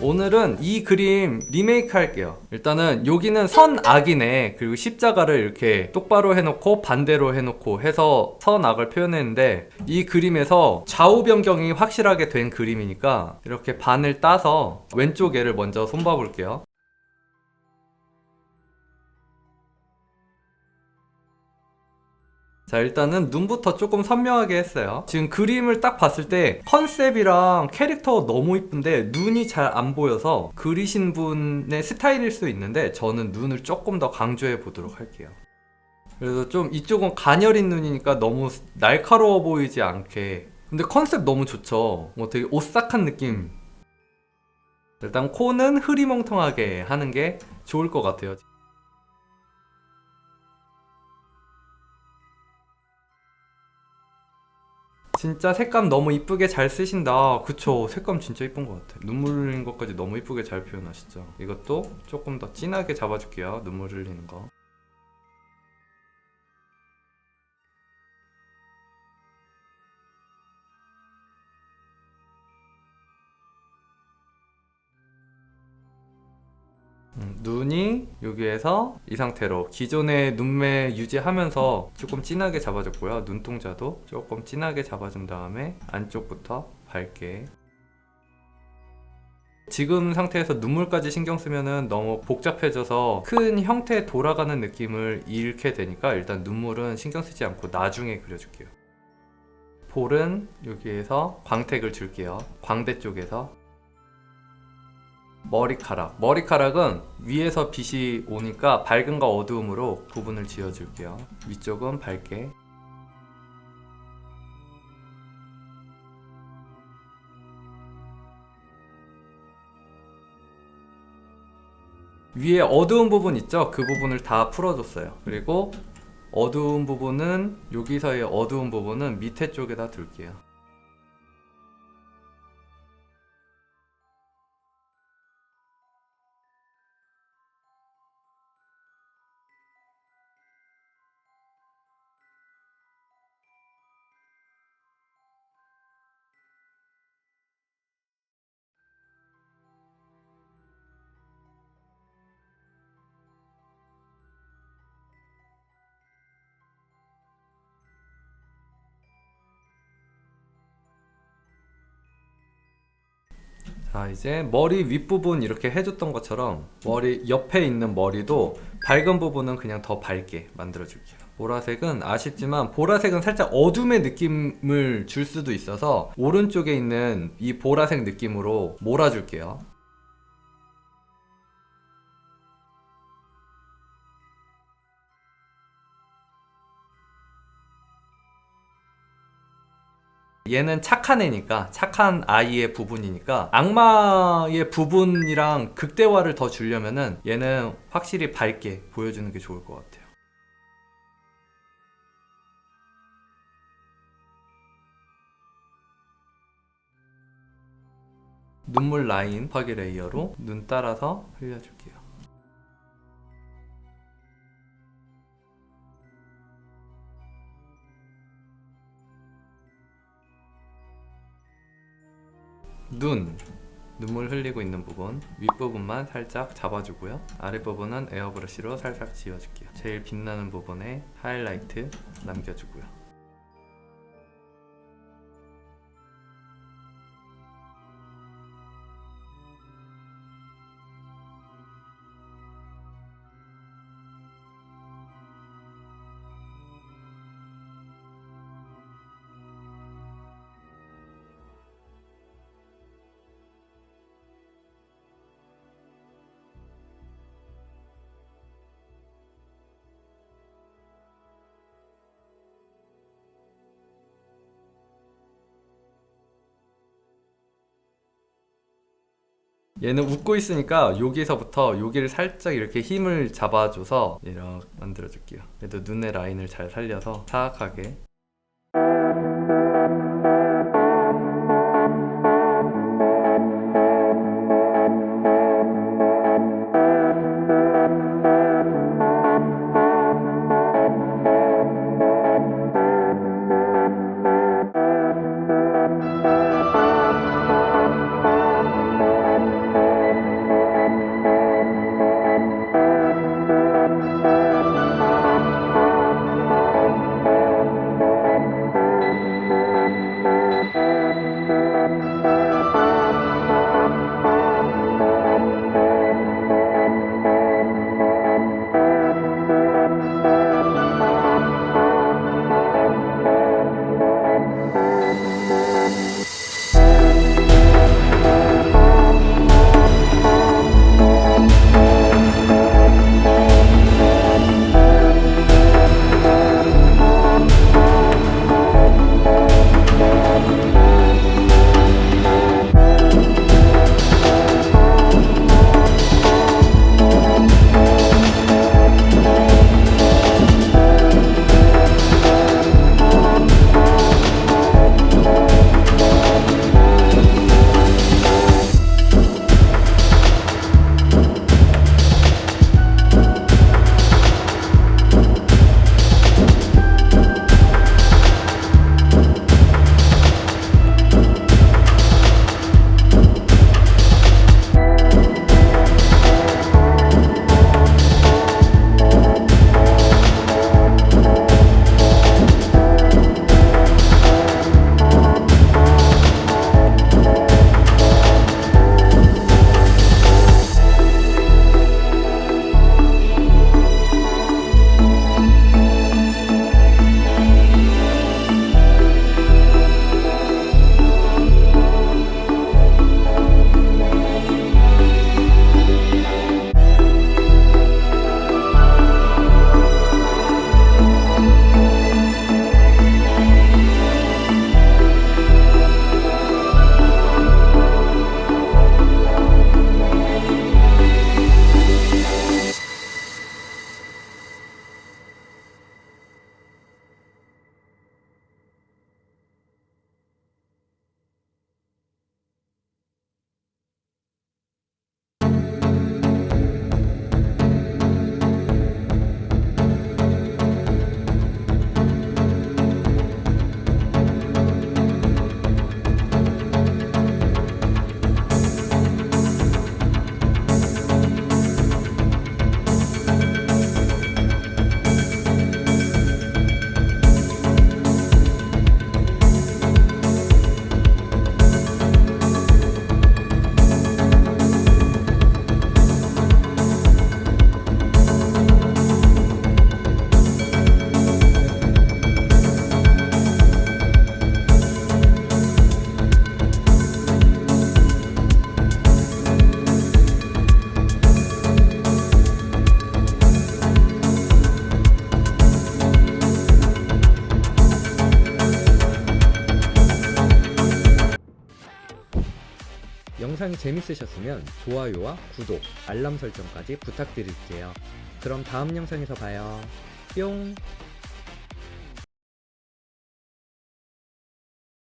오늘은 이 그림 리메이크 할게요. 일단은 여기는 선악이네. 그리고 십자가를 이렇게 똑바로 해놓고 반대로 해놓고 해서 선악을 표현했는데, 이 그림에서 좌우 변경이 확실하게 된 그림이니까 이렇게 반을 따서 왼쪽 애를 먼저 손봐 볼게요. 자, 일단은 눈부터 조금 선명하게 했어요. 지금 그림을 딱 봤을 때 컨셉이랑 캐릭터가 너무 이쁜데 눈이 잘 안 보여서 그리신 분의 스타일일 수 있는데, 저는 눈을 조금 더 강조해 보도록 할게요. 그래서 좀 이쪽은 가녀린 눈이니까 너무 날카로워 보이지 않게. 근데 컨셉 너무 좋죠. 뭐 되게 오싹한 느낌. 일단 코는 흐리멍텅하게 하는 게 좋을 것 같아요. 진짜 색감 너무 이쁘게 잘 쓰신다. 그쵸, 색감 진짜 이쁜 것 같아. 눈물 흘리는 것까지 너무 이쁘게 잘 표현하시죠. 이것도 조금 더 진하게 잡아줄게요. 눈물 흘리는 거. 눈이 여기에서 이 상태로 기존의 눈매 유지하면서 조금 진하게 잡아줬고요. 눈동자도 조금 진하게 잡아준 다음에 안쪽부터 밝게. 지금 상태에서 눈물까지 신경 쓰면은 너무 복잡해져서 큰 형태에 돌아가는 느낌을 잃게 되니까, 일단 눈물은 신경 쓰지 않고 나중에 그려줄게요. 볼은 여기에서 광택을 줄게요. 광대 쪽에서. 머리카락은 위에서 빛이 오니까 밝음과 어두움으로 구분을 지어줄게요. 위쪽은 밝게. 위에 어두운 부분 있죠? 그 부분을 다 풀어줬어요. 그리고 어두운 부분은, 여기서의 어두운 부분은 밑에 쪽에다 둘게요. 자, 이제 머리 윗부분 이렇게 해줬던 것처럼 머리 옆에 있는 머리도 밝은 부분은 그냥 더 밝게 만들어줄게요. 보라색은 아쉽지만 보라색은 살짝 어둠의 느낌을 줄 수도 있어서 오른쪽에 있는 이 보라색 느낌으로 몰아줄게요. 얘는 착한 애니까, 착한 아이의 부분이니까 악마의 부분이랑 극대화를 더 주려면은 얘는 확실히 밝게 보여주는 게 좋을 것 같아요. 눈물 라인 파기 레이어로 눈 따라서 흘려줄게요. 눈물 흘리고 있는 부분 윗부분만 살짝 잡아주고요. 아랫부분은 에어브러쉬로 살짝 지워줄게요. 제일 빛나는 부분에 하이라이트 남겨주고요. 얘는 웃고 있으니까 여기서부터 여기를 살짝 이렇게 힘을 잡아줘서 이렇게 만들어줄게요. 얘도 눈의 라인을 잘 살려서 사악하게. 영상이 재밌으셨으면 좋아요와 구독, 알람 설정까지 부탁드릴게요. 그럼 다음 영상에서 봐요. 뿅!